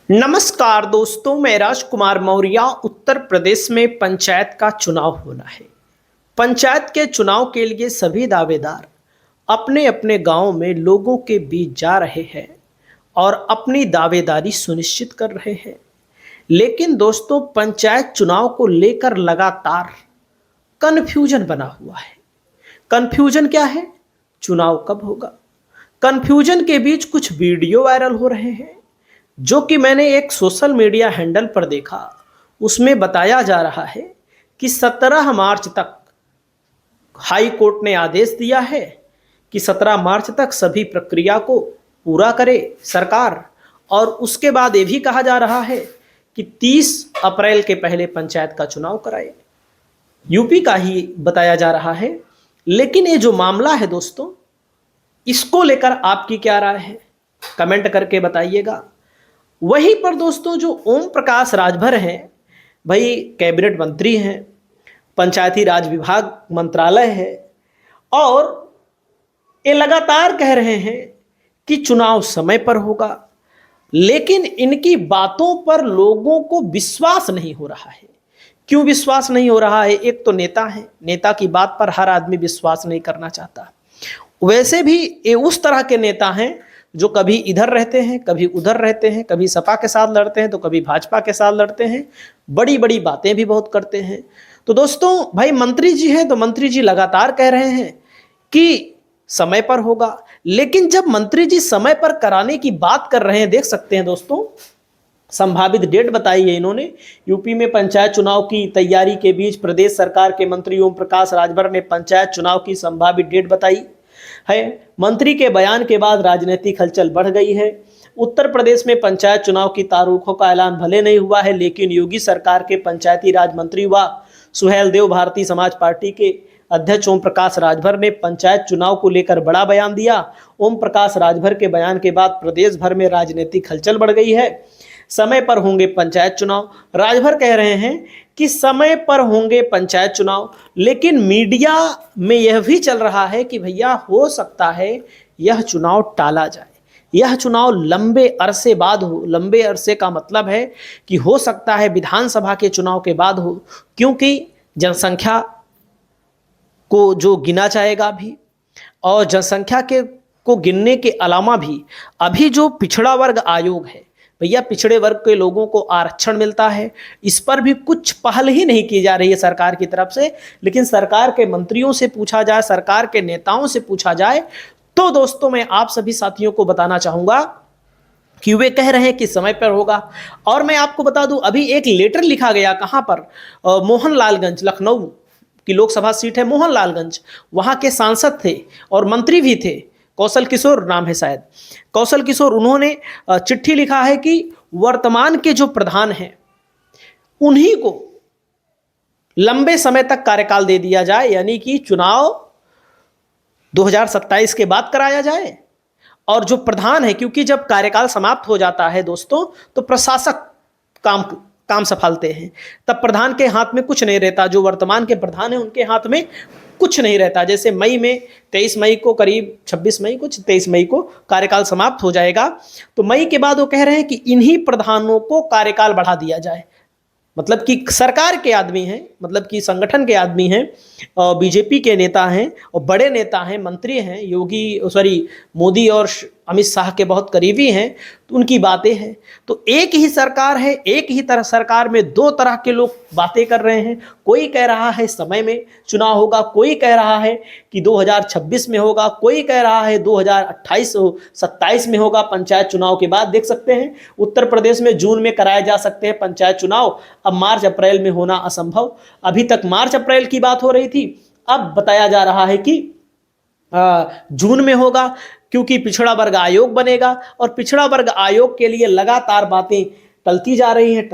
नमस्कार दोस्तों, मैं राजकुमार मौर्य। उत्तर प्रदेश में पंचायत का चुनाव होना है। पंचायत के चुनाव के लिए सभी दावेदार अपने अपने गांव में लोगों के बीच जा रहे हैं और अपनी दावेदारी सुनिश्चित कर रहे हैं। लेकिन दोस्तों, पंचायत चुनाव को लेकर लगातार कन्फ्यूजन बना हुआ है। कन्फ्यूजन क्या है? चुनाव कब होगा? कन्फ्यूजन के बीच कुछ वीडियो वायरल हो रहे हैं जो कि मैंने एक सोशल मीडिया हैंडल पर देखा। उसमें बताया जा रहा है कि 17 मार्च तक हाई कोर्ट ने आदेश दिया है कि 17 मार्च तक सभी प्रक्रिया को पूरा करे सरकार, और उसके बाद ये भी कहा जा रहा है कि 30 अप्रैल के पहले पंचायत का चुनाव कराए। यूपी का ही बताया जा रहा है। लेकिन ये जो मामला है दोस्तों, इसको लेकर आपकी क्या राय है? कमेंट करके बताइएगा। वहीं पर दोस्तों, जो ओम प्रकाश राजभर हैं, भाई कैबिनेट मंत्री हैं, पंचायती राज विभाग मंत्रालय है, और ये लगातार कह रहे हैं कि चुनाव समय पर होगा। लेकिन इनकी बातों पर लोगों को विश्वास नहीं हो रहा है। क्यों विश्वास नहीं हो रहा है? एक तो नेता है, नेता की बात पर हर आदमी विश्वास नहीं करना चाहता। वैसे भी ये उस तरह के नेता हैं जो कभी इधर रहते हैं, कभी उधर रहते हैं, कभी सपा के साथ लड़ते हैं तो कभी भाजपा के साथ लड़ते हैं, बड़ी बड़ी बातें भी बहुत करते हैं। तो दोस्तों, भाई मंत्री जी हैं तो मंत्री जी लगातार कह रहे हैं कि समय पर होगा। लेकिन जब मंत्री जी समय पर कराने की बात कर रहे हैं, देख सकते हैं दोस्तों, संभावित डेट बताई है इन्होंने। यूपी में पंचायत चुनाव की तैयारी के बीच प्रदेश सरकार के मंत्री ओम प्रकाश राजभर ने पंचायत चुनाव की संभावित डेट बताई है। मंत्री के बयान के बाद राजनीतिक हलचल बढ़ गई है। उत्तर प्रदेश में पंचायत चुनाव की तारीखों का ऐलान भले नहीं हुआ है, लेकिन योगी सरकार के पंचायती राज मंत्री व सुहेलदेव भारतीय समाज पार्टी के अध्यक्ष ओम प्रकाश राजभर ने पंचायत चुनाव को लेकर बड़ा बयान दिया। ओम प्रकाश राजभर के बयान के बाद प्रदेश भर में राजनीतिक हलचल बढ़ गई है। समय पर होंगे पंचायत चुनाव, राजभर कह रहे हैं कि समय पर होंगे पंचायत चुनाव। लेकिन मीडिया में यह भी चल रहा है कि भैया हो सकता है यह चुनाव टाला जाए, यह चुनाव लंबे अरसे बाद हो। लंबे अरसे का मतलब है कि हो सकता है विधानसभा के चुनाव के बाद हो, क्योंकि जनसंख्या को जो गिना जाएगा भी, और जनसंख्या के को गिनने के अलावा भी अभी जो पिछड़ा वर्ग आयोग है, भैया पिछड़े वर्ग के लोगों को आरक्षण मिलता है, इस पर भी कुछ पहल ही नहीं की जा रही है सरकार की तरफ से। लेकिन सरकार के मंत्रियों से पूछा जाए, सरकार के नेताओं से पूछा जाए, तो दोस्तों मैं आप सभी साथियों को बताना चाहूंगा कि वे कह रहे हैं कि समय पर होगा। और मैं आपको बता दूं, अभी एक लेटर लिखा गया, कहां पर? मोहनलालगंज, लखनऊ की लोकसभा सीट है मोहनलालगंज। वहां के सांसद थे और मंत्री भी थे, कौशल किशोर नाम है शायद, कौशल किशोर। उन्होंने चिट्ठी लिखा है कि वर्तमान के जो प्रधान हैं उन्हीं को लंबे समय तक कार्यकाल दे दिया जाए, यानी कि चुनाव 2027 के बाद कराया जाए। और जो प्रधान है, क्योंकि जब कार्यकाल समाप्त हो जाता है दोस्तों, तो प्रशासक काम संभालते हैं, तब प्रधान के हाथ में कुछ नहीं रहता। जो वर्तमान के प्रधान हैं उनके हाथ में कुछ नहीं रहता। जैसे मई में 23 मई को, करीब 26 मई को, 23 मई को कार्यकाल समाप्त हो जाएगा। तो मई के बाद वो कह रहे हैं कि इन्हीं प्रधानों को कार्यकाल बढ़ा दिया जाए। मतलब कि सरकार के आदमी हैं, मतलब कि संगठन के आदमी हैं, बीजेपी के नेता हैं और बड़े नेता हैं, मंत्री हैं, मोदी और अमित शाह के बहुत करीबी हैं, तो उनकी बातें हैं। तो एक ही सरकार है, एक ही तरह सरकार में दो तरह के लोग बातें कर रहे हैं। कोई कह रहा है समय में चुनाव होगा, कोई कह रहा है कि 2026 में होगा, कोई कह रहा है 2028-27 में होगा। पंचायत चुनाव के बाद देख सकते हैं उत्तर प्रदेश में जून में कराए जा सकते हैं पंचायत चुनाव। अब मार्च अप्रैल में होना असंभव। अभी तक मार्च अप्रैल की बात हो रही थी, अब बताया जा रहा है कि जून में होगा, क्योंकि पिछड़ा वर्ग आयोग बनेगा। और पिछड़ा वर्ग आयोग के लिए लगातार बातें टलती जा रही हैं।